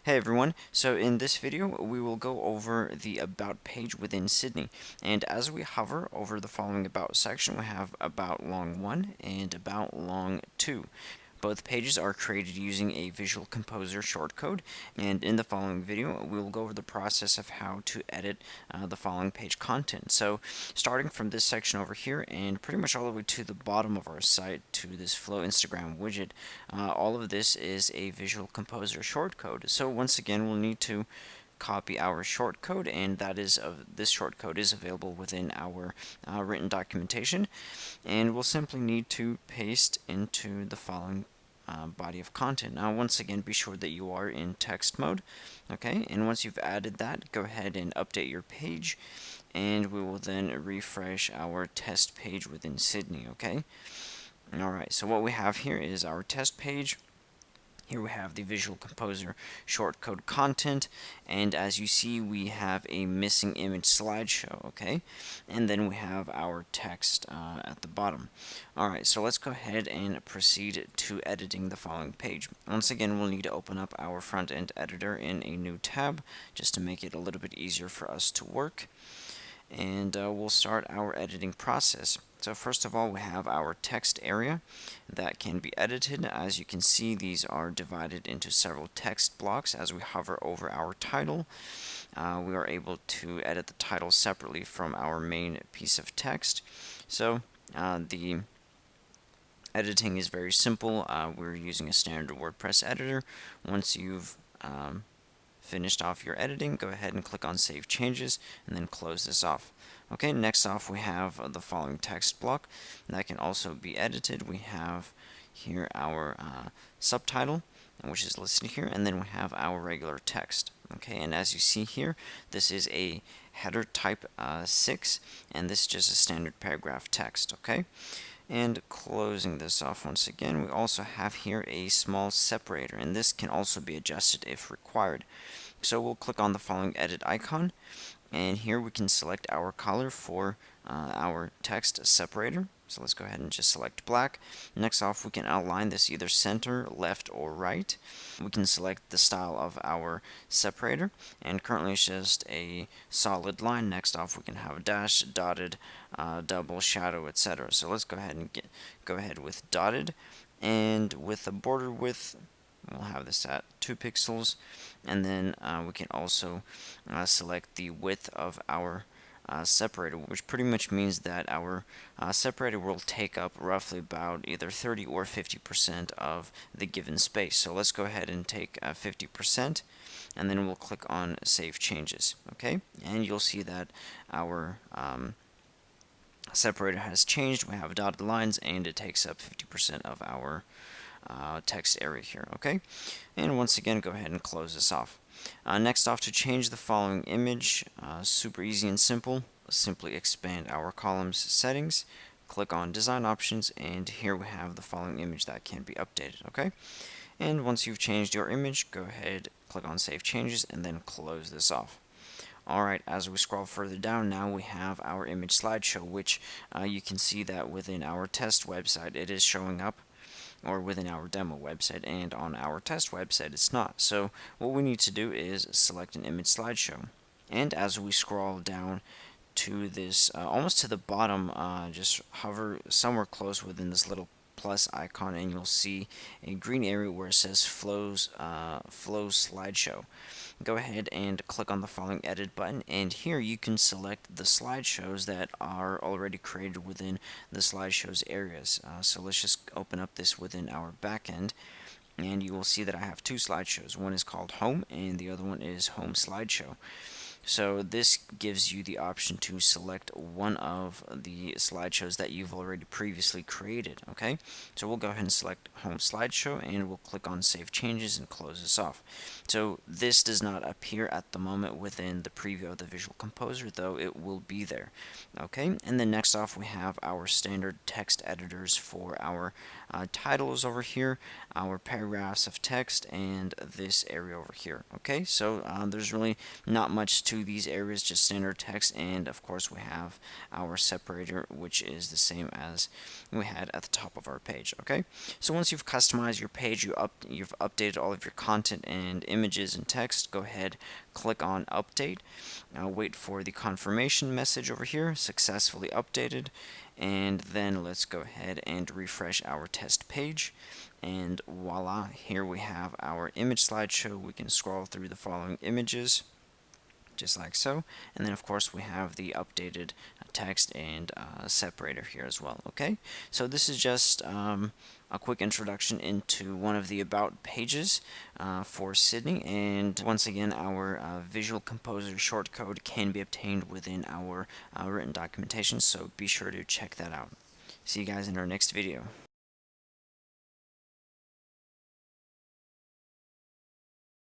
Hey everyone, so in this video we will go over the About page within Sydney, and as we hover over the following About section we have About Long 1 and About Long 2. Both pages are created using a Visual Composer shortcode, and in the following video we will go over the process of how to edit the following page content. So starting from this section over here and pretty much all the way to the bottom of our site to this Flow Instagram widget, all of this is a Visual Composer shortcode. So once again we'll need to copy our shortcode, and that is this shortcode is available within our written documentation, and we'll simply need to paste into the following body of content. Now once again, be sure that you are in text mode. Okay, and once you've added that, go ahead and update your page, and we will then refresh our test page within Sydney. Okay, alright, so what we have here is our test page. Here we have the Visual Composer shortcode content, and as you see we have a missing image slideshow, okay? And then we have our text at the bottom. Alright, so let's go ahead and proceed to editing the following page. Once again, we'll need to open up our front-end editor in a new tab just to make it a little bit easier for us to work. And we'll start our editing process. So first of all, we have our text area that can be edited. As you can see, these are divided into several text blocks. As we hover over our title, we are able to edit the title separately from our main piece of text. So the editing is very simple. We're using a standard WordPress editor. Once you've finished off your editing, go ahead and click on Save Changes and then close this off. Okay, next off we have the following text block that can also be edited. We have here our subtitle, which is listed here, and then we have our regular text. Okay, and as you see here, this is a header type 6, and this is just a standard paragraph text. Okay, and closing this off once again, we also have here a small separator, and this can also be adjusted if required. So we'll click on the following edit icon, and here we can select our color for our text separator. So let's go ahead and just select black. Next off, we can outline this either center, left, or right. We can select the style of our separator, and currently it's just a solid line. Next off, we can have a dash, dotted, double, shadow, etc. So let's go ahead and go ahead with dotted, and with the border width, we'll have this at 2 pixels, and then we can also select the width of our separator, which pretty much means that our separator will take up roughly about either 30 or 50% of the given space. So let's go ahead and take 50%, and then we'll click on Save Changes. Okay, and you'll see that our separator has changed. We have dotted lines, and it takes up 50% of our text area here. Okay, and once again, go ahead and close this off. Next off, to change the following image, super easy and simple. Simply expand our columns settings, click on design options, and here we have the following image that can be updated. Okay, and once you've changed your image, go ahead, click on Save Changes, and then close this off. Alright, as we scroll further down, now we have our image slideshow, which you can see that within our test website it is showing up, or within our demo website, and on our test website it's not. So what we need to do is select an image slideshow, and as we scroll down to this almost to the bottom, just hover somewhere close within this little plus icon, and you'll see a green area where it says Flows Slideshow. Go ahead and click on the following edit button, and here you can select the slideshows that are already created within the slideshows areas. So let's just open up this within our backend, and you will see that I have two slideshows. One is called Home, and the other one is Home Slideshow. So this gives you the option to select one of the slideshows that you've already previously created. Okay, so we'll go ahead and select Home Slideshow, and we'll click on Save Changes and close this off. So this does not appear at the moment within the preview of the Visual Composer, though it will be there. Okay, and then next off we have our standard text editors for our titles over here, our paragraphs of text, and this area over here. Okay, so there's really not much to to these areas, just standard text, and of course we have our separator, which is the same as we had at the top of our page. Okay, so once you've customized your page, you've updated all of your content and images and text, go ahead, click on update. Now wait for the confirmation message over here, successfully updated, and then let's go ahead and refresh our test page. And voila, here we have our image slideshow. We can scroll through the following images just like so, and then of course we have the updated text and separator here as well. Okay, so this is just a quick introduction into one of the about pages for Sydney, and once again our Visual Composer shortcode can be obtained within our written documentation, so be sure to check that out. See you guys in our next video.